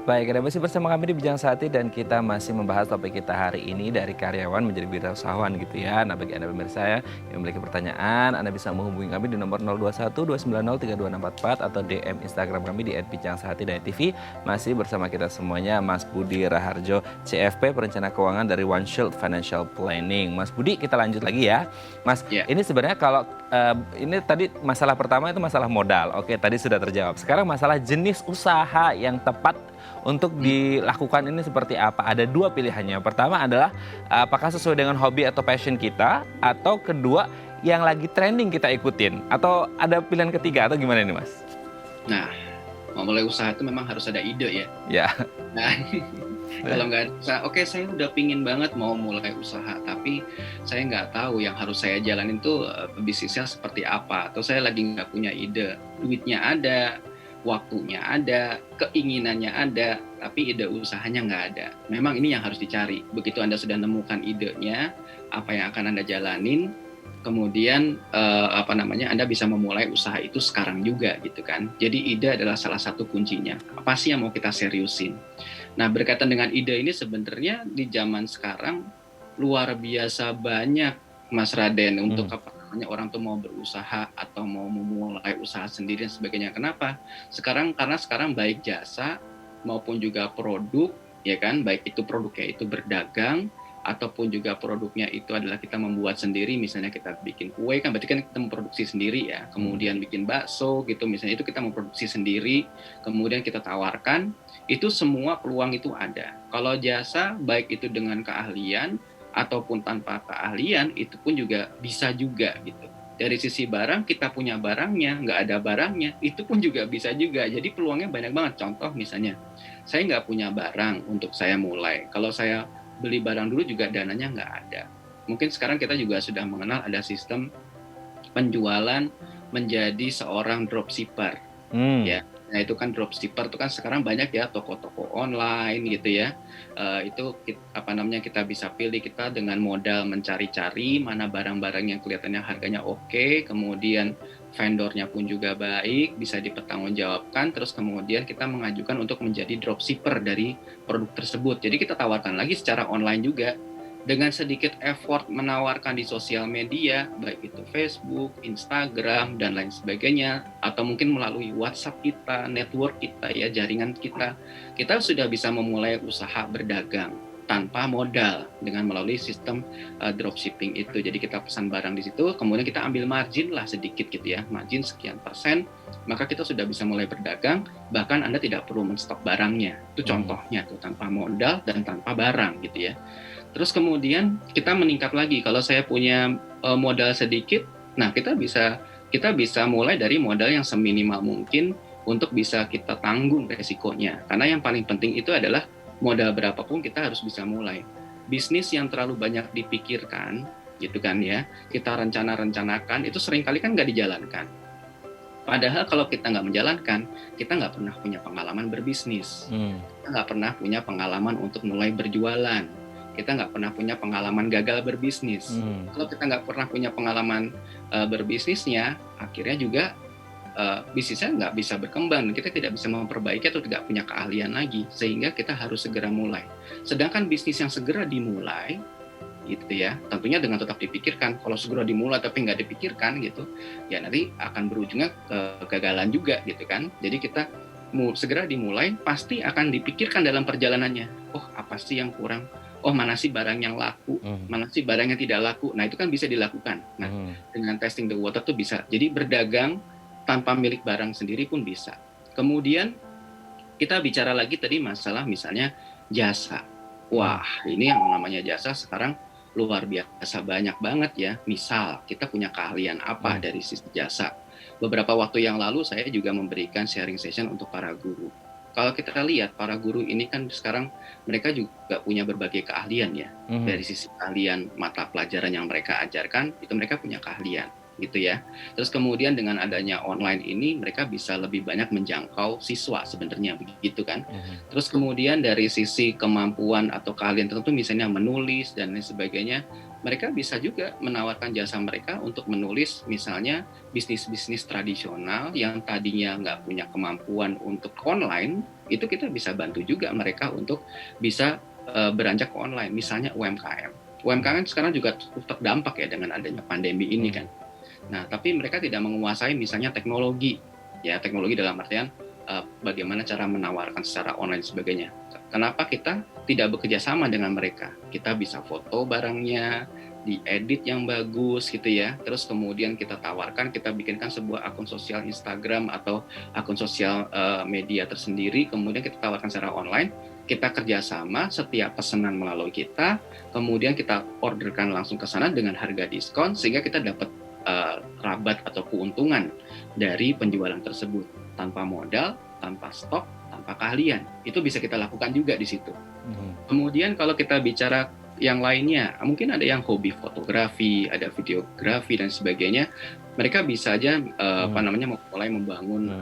Baik, Anda masih bersama kami di Bijang Sati dan kita masih membahas topik kita hari ini dari karyawan menjadi wirausahawan gitu ya. Nah, bagi Anda pemirsa yang memiliki pertanyaan, Anda bisa menghubungi kami di nomor 021 290 3264 atau DM Instagram kami di @bijangsati.tv. Masih bersama kita semuanya Mas Budi Raharjo, CFP Perencana Keuangan dari One Shield Financial Planning. Mas Budi, kita lanjut lagi ya. Mas, ini sebenarnya kalau ini tadi masalah pertama itu masalah modal. Oke, tadi sudah terjawab. Sekarang masalah jenis usaha yang tepat untuk dilakukan ini seperti apa? Ada dua pilihannya. Pertama adalah apakah sesuai dengan hobi atau passion kita, atau kedua yang lagi trending kita ikutin, atau ada pilihan ketiga, atau gimana ini Mas? Nah, memulai usaha itu memang harus ada ide ya. Ya. Nah, kalau nggak ada usaha, oke saya udah pingin banget mau mulai usaha, tapi saya nggak tahu yang harus saya jalanin tuh bisnisnya seperti apa, atau saya lagi nggak punya ide, duitnya ada, waktunya ada, keinginannya ada, tapi ide usahanya nggak ada. Memang ini yang harus dicari. Begitu Anda sudah menemukan idenya, apa yang akan Anda jalanin, kemudian Anda bisa memulai usaha itu sekarang juga gitu kan. Jadi ide adalah salah satu kuncinya. Apa sih yang mau kita seriusin? Nah, berkaitan dengan ide ini sebenarnya di zaman sekarang luar biasa banyak, Mas Raden, untuk orang tuh mau berusaha atau mau memulai usaha sendiri dan sebagainya. Kenapa? Karena sekarang baik jasa maupun juga produk, ya kan, baik itu produknya itu berdagang ataupun juga produknya itu adalah kita membuat sendiri. Misalnya kita bikin kue kan berarti kan kita memproduksi sendiri ya. Kemudian bikin bakso gitu, misalnya itu kita memproduksi sendiri, kemudian kita tawarkan. Itu semua peluang itu ada. Kalau jasa baik itu dengan keahlian ataupun tanpa keahlian, itu pun juga bisa juga gitu. Dari sisi barang, kita punya barangnya, nggak ada barangnya, itu pun juga bisa juga. Jadi peluangnya banyak banget. Contoh misalnya, saya nggak punya barang untuk saya mulai. Kalau saya beli barang dulu juga dananya nggak ada. Mungkin sekarang kita juga sudah mengenal ada sistem penjualan menjadi seorang dropshipper. Ya. Nah itu kan dropshipper itu kan sekarang banyak ya, toko-toko online gitu ya. Itu kita bisa pilih, kita dengan modal mencari-cari mana barang-barang yang kelihatannya harganya oke, kemudian vendornya pun juga baik, bisa dipertanggungjawabkan, terus kemudian kita mengajukan untuk menjadi dropshipper dari produk tersebut. Jadi kita tawarkan lagi secara online juga. Dengan sedikit effort menawarkan di sosial media, baik itu Facebook, Instagram, dan lain sebagainya, atau mungkin melalui WhatsApp kita, network kita, ya jaringan kita sudah bisa memulai usaha berdagang tanpa modal dengan melalui sistem dropshipping itu. Jadi kita pesan barang di situ, kemudian kita ambil margin lah sedikit gitu ya, margin sekian persen, maka kita sudah bisa mulai berdagang, bahkan Anda tidak perlu menstok barangnya. Itu contohnya tuh, tanpa modal dan tanpa barang gitu ya. Terus kemudian kita meningkat lagi. Kalau saya punya modal sedikit, nah kita bisa mulai dari modal yang seminimal mungkin untuk bisa kita tanggung resikonya. Karena yang paling penting itu adalah modal berapapun kita harus bisa mulai. Bisnis yang terlalu banyak dipikirkan, gitu kan ya, kita rencanakan itu seringkali kan nggak dijalankan. Padahal kalau kita nggak menjalankan, kita nggak pernah punya pengalaman berbisnis, kita nggak pernah punya pengalaman untuk mulai berjualan. Kita nggak pernah punya pengalaman gagal berbisnis. Kalau kita nggak pernah punya pengalaman berbisnisnya, akhirnya juga bisnisnya nggak bisa berkembang. Kita tidak bisa memperbaiki atau tidak punya keahlian lagi, sehingga kita harus segera mulai. Sedangkan bisnis yang segera dimulai, gitu ya, tentunya dengan tetap dipikirkan. Kalau segera dimulai tapi nggak dipikirkan, gitu, ya nanti akan berujungnya kegagalan juga, gitu kan. Jadi kita segera dimulai, pasti akan dipikirkan dalam perjalanannya. Oh, apa sih yang kurang? Oh, mana sih barang yang laku, mana sih barang yang tidak laku. Nah, itu kan bisa dilakukan. Nah, dengan testing the water tuh bisa. Jadi berdagang tanpa milik barang sendiri pun bisa. Kemudian kita bicara lagi tadi masalah misalnya jasa. Wah, ini yang namanya jasa sekarang luar biasa banyak banget ya. Misal kita punya keahlian apa dari sisi jasa. Beberapa waktu yang lalu saya juga memberikan sharing session untuk para guru. Kalau kita lihat para guru ini kan sekarang mereka juga punya berbagai keahlian ya. Dari sisi keahlian mata pelajaran yang mereka ajarkan, itu mereka punya keahlian gitu ya. Terus kemudian dengan adanya online ini mereka bisa lebih banyak menjangkau siswa sebenarnya begitu kan. Terus kemudian dari sisi kemampuan atau keahlian tertentu misalnya menulis dan lain sebagainya, mereka bisa juga menawarkan jasa mereka untuk menulis misalnya bisnis-bisnis tradisional yang tadinya nggak punya kemampuan untuk online, itu kita bisa bantu juga mereka untuk bisa beranjak ke online, misalnya UMKM. UMKM sekarang juga cukup terdampak ya dengan adanya pandemi ini kan. Nah, tapi mereka tidak menguasai misalnya teknologi, ya teknologi dalam artian bagaimana cara menawarkan secara online dan sebagainya. Kenapa kita tidak bekerja sama dengan mereka? Kita bisa foto barangnya, diedit yang bagus gitu ya. Terus kemudian kita tawarkan, kita bikinkan sebuah akun sosial Instagram atau akun sosial media tersendiri. Kemudian kita tawarkan secara online. Kita kerjasama, setiap pesanan melalui kita, kemudian kita orderkan langsung ke sana dengan harga diskon, sehingga kita dapat rabat atau keuntungan dari penjualan tersebut tanpa modal, tanpa stok, tanpa keahlian. Itu bisa kita lakukan juga di situ. Kemudian kalau kita bicara yang lainnya, mungkin ada yang hobi fotografi, ada videografi dan sebagainya. Mereka bisa aja mulai membangun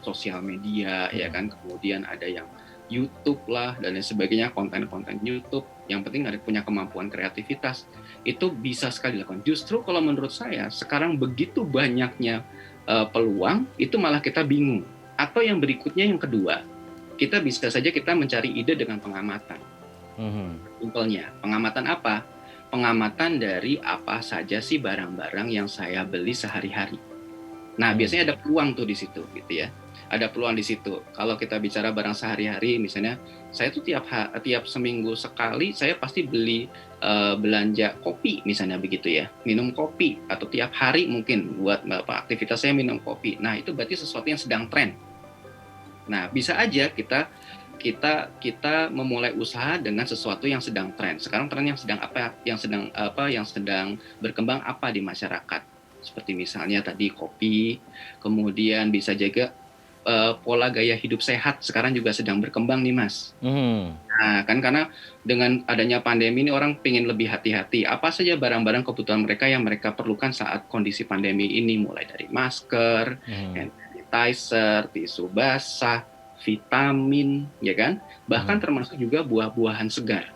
sosial media, ya kan. Kemudian ada yang YouTube lah dan lain sebagainya, konten-konten YouTube. Yang penting ada punya kemampuan kreativitas, itu bisa sekali dilakukan. Justru kalau menurut saya sekarang begitu banyaknya peluang, itu malah kita bingung. Atau yang berikutnya, yang kedua, kita bisa saja kita mencari ide dengan pengamatan. Simpelnya, pengamatan apa? Pengamatan dari apa saja sih barang-barang yang saya beli sehari-hari. Nah, biasanya ada peluang tuh di situ, gitu ya. Ada peluang di situ. Kalau kita bicara barang sehari-hari, misalnya saya tuh tiap seminggu sekali saya pasti beli belanja kopi, misalnya begitu ya, minum kopi, atau tiap hari mungkin buat aktivitas saya minum kopi. Nah, itu berarti sesuatu yang sedang tren. Nah, bisa aja kita memulai usaha dengan sesuatu yang sedang tren. Sekarang tren yang sedang berkembang apa di masyarakat? Seperti misalnya tadi kopi, kemudian bisa juga pola gaya hidup sehat sekarang juga sedang berkembang nih, Mas. Nah, kan karena dengan adanya pandemi ini orang pengen lebih hati-hati. Apa saja barang-barang kebutuhan mereka yang mereka perlukan saat kondisi pandemi ini, mulai dari masker, hand sanitizer, tisu basah, vitamin, ya kan? Bahkan termasuk juga buah-buahan segar.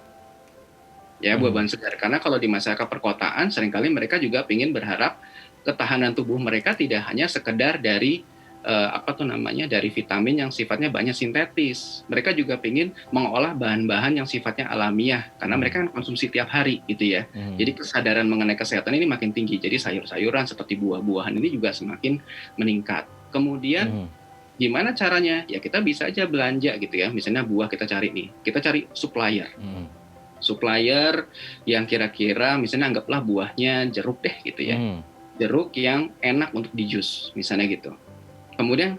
Ya, buah-buahan segar. Karena kalau di masyarakat perkotaan, seringkali mereka juga ingin berharap ketahanan tubuh mereka tidak hanya sekedar dari dari vitamin yang sifatnya banyak sintetis. Mereka juga ingin mengolah bahan-bahan yang sifatnya alamiah, karena mereka kan konsumsi tiap hari gitu ya. Jadi kesadaran mengenai kesehatan ini makin tinggi. Jadi sayur-sayuran seperti buah-buahan ini juga semakin meningkat. Kemudian gimana caranya? Ya kita bisa aja belanja gitu ya. Misalnya buah kita cari supplier. Supplier yang kira-kira misalnya anggaplah buahnya jeruk deh gitu ya. Jeruk yang enak untuk di jus misalnya gitu. Kemudian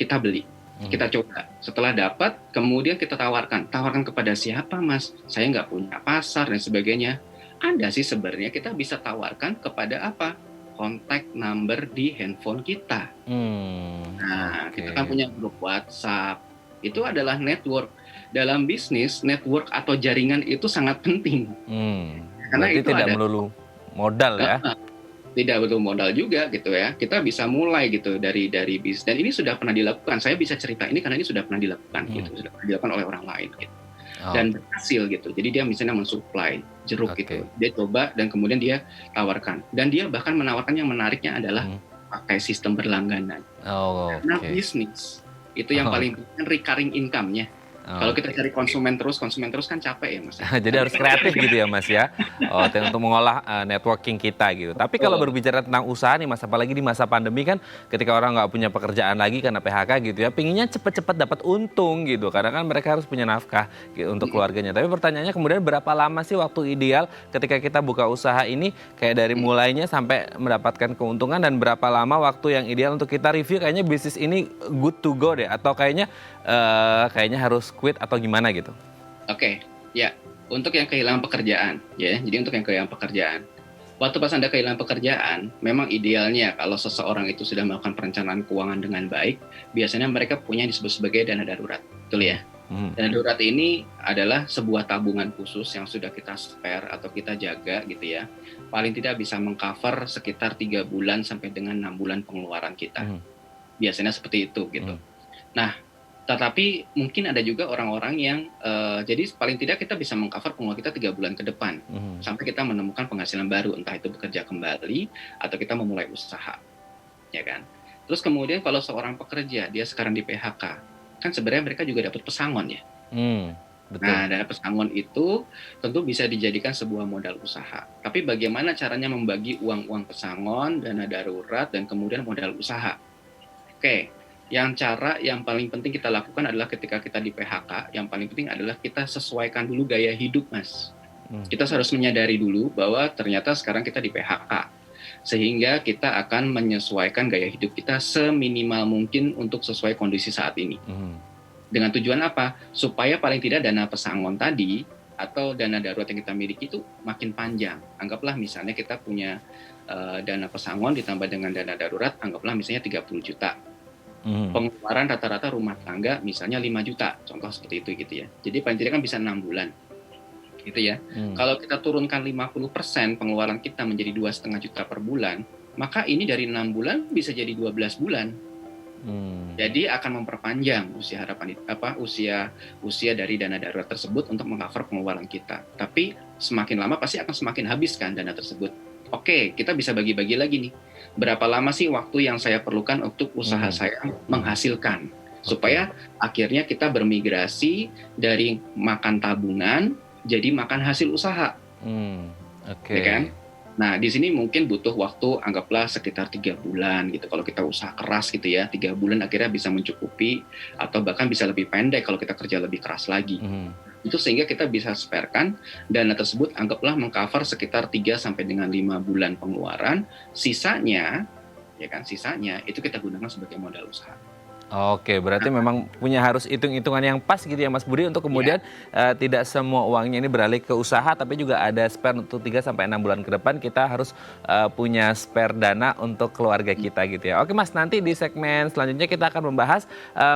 kita beli, kita coba. Setelah dapat, kemudian kita tawarkan kepada siapa, Mas? Saya nggak punya pasar dan sebagainya. Ada sih sebenarnya, kita bisa tawarkan kepada apa? Kontak number di handphone kita. Nah, kita kan punya grup WhatsApp. Itu adalah network. Dalam bisnis, network atau jaringan itu sangat penting. Karena itu tidak melulu modal ya. Tidak butuh modal juga gitu ya. Kita bisa mulai gitu dari bisnis, dan ini sudah pernah dilakukan. Saya bisa cerita ini karena ini sudah pernah dilakukan gitu, sudah pernah dilakukan oleh orang lain gitu. Dan berhasil gitu. Jadi dia misalnya mensuplai jeruk gitu. Dia coba dan kemudian dia tawarkan. Dan dia bahkan menawarkan, yang menariknya adalah pakai sistem berlangganan. Karena bisnis itu yang paling penting recurring income-nya. Kalau kita cari konsumen terus kan capek ya, Mas. Jadi harus kreatif gitu ya, Mas ya. Untuk mengolah networking kita gitu. Tapi kalau berbicara tentang usaha nih, Mas, apalagi di masa pandemi kan, ketika orang nggak punya pekerjaan lagi karena PHK gitu ya, pinginnya cepet-cepet dapat untung gitu. Karena kan mereka harus punya nafkah gitu, untuk keluarganya. Tapi pertanyaannya kemudian berapa lama sih waktu ideal ketika kita buka usaha ini, kayak dari mulainya sampai mendapatkan keuntungan, dan berapa lama waktu yang ideal untuk kita review kayaknya bisnis ini good to go deh, atau kayaknya harus quit atau gimana gitu? Oke, ya. Untuk yang kehilangan pekerjaan, ya. Jadi untuk yang kehilangan pekerjaan, waktu pas Anda kehilangan pekerjaan, memang idealnya kalau seseorang itu sudah melakukan perencanaan keuangan dengan baik, biasanya mereka punya yang disebut sebagai dana darurat, betul ya? Dana darurat ini adalah sebuah tabungan khusus yang sudah kita spare atau kita jaga gitu ya. Paling tidak bisa mengcover sekitar 3 bulan sampai dengan 6 bulan pengeluaran kita. Biasanya seperti itu gitu. Nah, Tetapi mungkin ada juga orang-orang yang jadi paling tidak kita bisa mengcover pengeluaran kita 3 bulan ke depan sampai kita menemukan penghasilan baru, entah itu bekerja kembali atau kita memulai usaha, ya kan. Terus kemudian kalau seorang pekerja dia sekarang di PHK, kan sebenarnya mereka juga dapat pesangon ya. Betul. Nah, dana pesangon itu tentu bisa dijadikan sebuah modal usaha. Tapi bagaimana caranya membagi uang-uang pesangon, dana darurat, dan kemudian modal usaha? Oke, yang paling penting kita lakukan adalah ketika kita di PHK, yang paling penting adalah kita sesuaikan dulu gaya hidup, Mas. Kita harus menyadari dulu bahwa ternyata sekarang kita di PHK. Sehingga kita akan menyesuaikan gaya hidup kita seminimal mungkin untuk sesuai kondisi saat ini. Dengan tujuan apa? Supaya paling tidak dana pesangon tadi atau dana darurat yang kita miliki itu makin panjang. Anggaplah misalnya kita punya dana pesangon ditambah dengan dana darurat, anggaplah misalnya 30 juta. Pengeluaran rata-rata rumah tangga misalnya 5 juta, contoh seperti itu gitu ya. Jadi paling tidak kan bisa 6 bulan. Gitu ya. Kalau kita turunkan 50% pengeluaran kita menjadi 2,5 juta per bulan, maka ini dari 6 bulan bisa jadi 12 bulan. Jadi akan memperpanjang usia dari dana darurat tersebut untuk mengcover pengeluaran kita. Tapi semakin lama pasti akan semakin habis kan dana tersebut. Oke, kita bisa bagi-bagi lagi nih. Berapa lama sih waktu yang saya perlukan untuk usaha saya menghasilkan? Supaya akhirnya kita bermigrasi dari makan tabungan jadi makan hasil usaha. Ya kan? Nah, di sini mungkin butuh waktu anggaplah sekitar 3 bulan gitu. Kalau kita usaha keras gitu ya, 3 bulan akhirnya bisa mencukupi atau bahkan bisa lebih pendek kalau kita kerja lebih keras lagi. Itu sehingga kita bisa sparekan dana tersebut anggaplah mengcover sekitar 3 sampai dengan 5 bulan pengeluaran. Sisanya itu kita gunakan sebagai modal usaha. Oke, berarti memang harus hitung-hitungan yang pas gitu ya Mas Budi untuk kemudian tidak semua uangnya ini beralih ke usaha, tapi juga ada spare untuk 3 sampai 6 bulan ke depan kita harus punya spare dana untuk keluarga kita gitu ya. Oke Mas, nanti di segmen selanjutnya kita akan membahas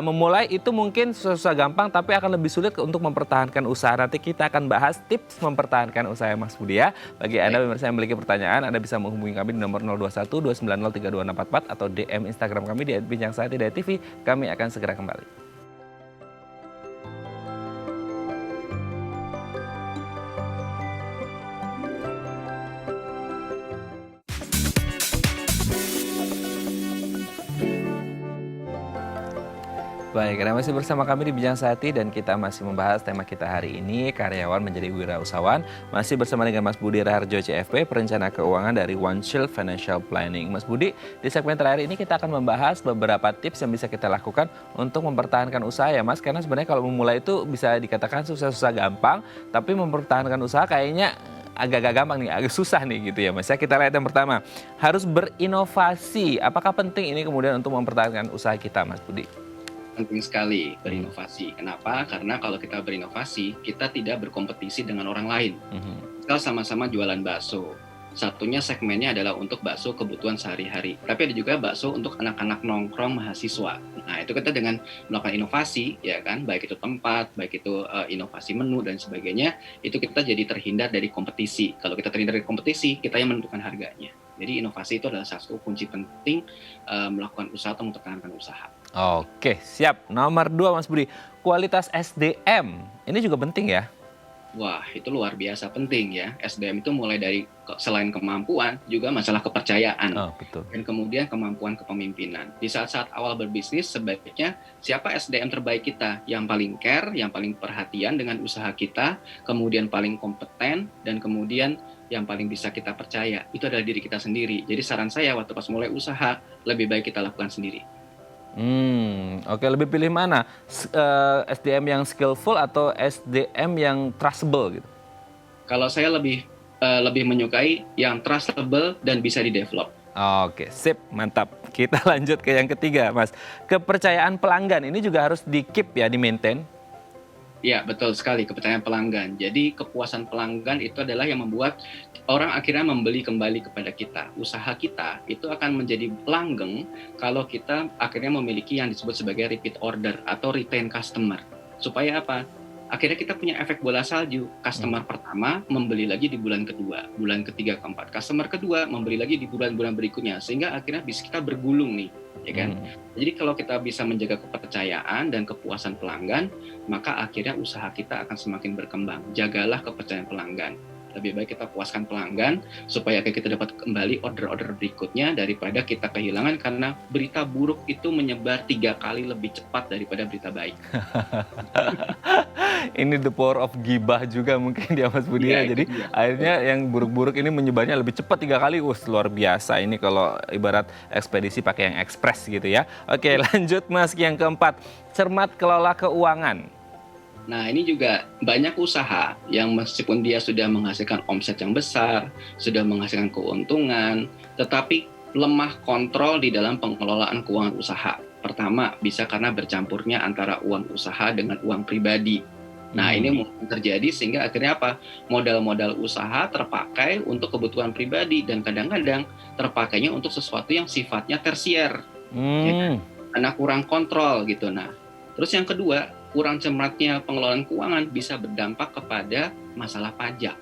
memulai itu mungkin susah gampang tapi akan lebih sulit untuk mempertahankan usaha. Nanti kita akan bahas tips mempertahankan usaha Mas Budi ya. Bagi Anda pemirsa yang memiliki pertanyaan, Anda bisa menghubungi kami di nomor 021 290 32644 atau DM Instagram kami di @bincangsaati.tv. Kami akan segera kembali. Baik, Anda masih bersama kami di Bincang Saati dan kita masih membahas tema kita hari ini, karyawan menjadi wirausahawan. Masih bersama dengan Mas Budi Raharjo CFP, perencana keuangan dari One Shield Financial Planning. Mas Budi, di segmen terakhir ini kita akan membahas beberapa tips yang bisa kita lakukan untuk mempertahankan usaha ya Mas. Karena sebenarnya kalau memulai itu bisa dikatakan susah-susah gampang, tapi mempertahankan usaha kayaknya agak-agak gampang nih, agak susah nih gitu ya Mas. Kita lihat yang pertama, harus berinovasi. Apakah penting ini kemudian untuk mempertahankan usaha kita Mas Budi? Penting sekali berinovasi. Kenapa? Karena kalau kita berinovasi, kita tidak berkompetisi dengan orang lain. Kita sama-sama jualan bakso. Satunya segmennya adalah untuk bakso kebutuhan sehari-hari. Tapi ada juga bakso untuk anak-anak nongkrong mahasiswa. Nah, itu kita dengan melakukan inovasi, ya kan, baik itu tempat, baik itu inovasi menu dan sebagainya, itu kita jadi terhindar dari kompetisi. Kalau kita terhindar dari kompetisi, kita yang menentukan harganya. Jadi inovasi itu adalah satu kunci penting melakukan usaha atau mempertahankan usaha. Oke, siap. Nomor 2 Mas Budi, kualitas SDM. Ini juga penting ya? Wah, itu luar biasa penting ya. SDM itu mulai dari selain kemampuan, juga masalah kepercayaan. Betul. Dan kemudian kemampuan kepemimpinan. Di saat-saat awal berbisnis, sebaiknya siapa SDM terbaik kita? Yang paling care, yang paling perhatian dengan usaha kita, kemudian paling kompeten, dan kemudian yang paling bisa kita percaya. Itu adalah diri kita sendiri. Jadi saran saya waktu pas mulai usaha, lebih baik kita lakukan sendiri. Oke, lebih pilih mana? SDM yang skillful atau SDM yang trustable gitu? Kalau saya lebih menyukai yang trustable dan bisa di-develop. Oke, sip, mantap. Kita lanjut ke yang ketiga, Mas. Kepercayaan pelanggan ini juga harus di-keep ya, di-maintain. Ya, betul sekali, kepercayaan pelanggan. Jadi kepuasan pelanggan itu adalah yang membuat orang akhirnya membeli kembali kepada kita. Usaha kita itu akan menjadi langgeng kalau kita akhirnya memiliki yang disebut sebagai repeat order atau retain customer. Supaya apa? akhirnya kita punya efek bola salju. Customer pertama membeli lagi di bulan kedua, bulan ketiga, keempat. Customer kedua membeli lagi di bulan-bulan berikutnya, sehingga akhirnya bisnis kita bergulung nih, ya kan? Jadi kalau kita bisa menjaga kepercayaan dan kepuasan pelanggan, maka akhirnya usaha kita akan semakin berkembang. Jagalah kepercayaan pelanggan. Lebih baik kita puaskan pelanggan supaya kita dapat kembali order-order berikutnya daripada kita kehilangan karena berita buruk itu menyebar 3 kali lebih cepat daripada berita baik. Ini the power of gibah juga mungkin dia Mas Budi ya. Jadi akhirnya yang buruk-buruk ini menyebarnya lebih cepat 3 kali. Luar biasa ini kalau ibarat ekspedisi pakai yang ekspres gitu ya. Oke, lanjut Mas yang keempat, cermat kelola keuangan. Nah, ini juga banyak usaha yang meskipun dia sudah menghasilkan omset yang besar, sudah menghasilkan keuntungan, tetapi lemah kontrol di dalam pengelolaan keuangan usaha. Pertama, bisa karena bercampurnya antara uang usaha dengan uang pribadi. Nah, ini mungkin terjadi sehingga akhirnya apa? Modal-modal usaha terpakai untuk kebutuhan pribadi dan kadang-kadang terpakainya untuk sesuatu yang sifatnya tersier. Ya, karena kurang kontrol gitu. Nah, terus yang kedua, kurang cermatnya pengelolaan keuangan bisa berdampak kepada masalah pajak.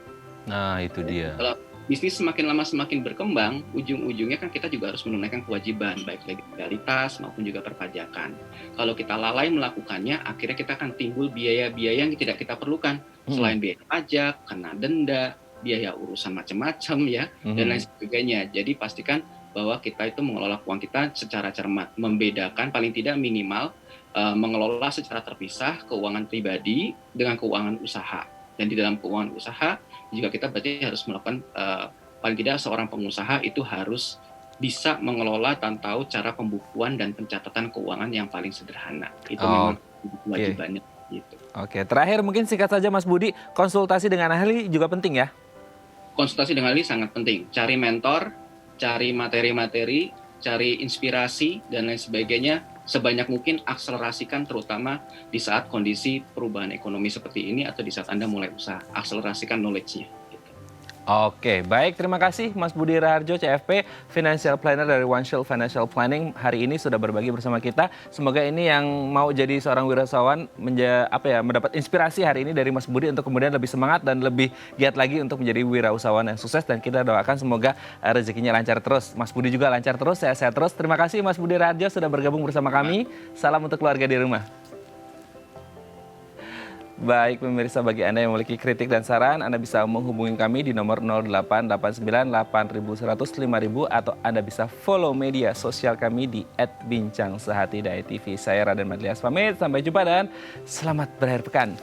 Nah, itu dia. Kalau bisnis semakin lama semakin berkembang, ujung-ujungnya kan kita juga harus menunaikan kewajiban, baik legalitas maupun juga perpajakan. Kalau kita lalai melakukannya, akhirnya kita akan timbul biaya-biaya yang tidak kita perlukan. Selain biaya pajak, kena denda, biaya urusan macam-macam ya, dan lain sebagainya. Jadi pastikan bahwa kita itu mengelola keuangan kita secara cermat, membedakan paling tidak minimal mengelola secara terpisah keuangan pribadi dengan keuangan usaha. Dan di dalam keuangan usaha juga kita berarti harus melakukan paling tidak seorang pengusaha itu harus bisa mengelola dan tahu cara pembukuan dan pencatatan keuangan yang paling sederhana. Itu memang kewajibannya gitu. Oke, terakhir mungkin singkat saja Mas Budi, konsultasi dengan ahli juga penting ya? Konsultasi dengan ahli sangat penting. Cari mentor, cari materi-materi, cari inspirasi dan lain sebagainya. Sebanyak mungkin akselerasikan terutama di saat kondisi perubahan ekonomi seperti ini atau di saat Anda mulai usaha. Akselerasikan knowledge-nya. Gitu. Oke, baik. Terima kasih Mas Budi Raharjo, CFP, Financial Planner dari One Shield Financial Planning. Hari ini sudah berbagi bersama kita. Semoga ini yang mau jadi seorang wirausahawan mendapat inspirasi hari ini dari Mas Budi untuk kemudian lebih semangat dan lebih giat lagi untuk menjadi wirausahawan yang sukses. Dan kita doakan semoga rezekinya lancar terus. Mas Budi juga lancar terus, sehat-sehat terus. Terima kasih Mas Budi Raharjo sudah bergabung bersama kami. Salam untuk keluarga di rumah. Baik pemirsa, bagi Anda yang memiliki kritik dan saran, Anda bisa menghubungi kami di nomor 088981005000 atau Anda bisa follow media sosial kami di @bincangsehati.tv. Saya Raden Madlias pamit, sampai jumpa dan selamat berakhir pekan.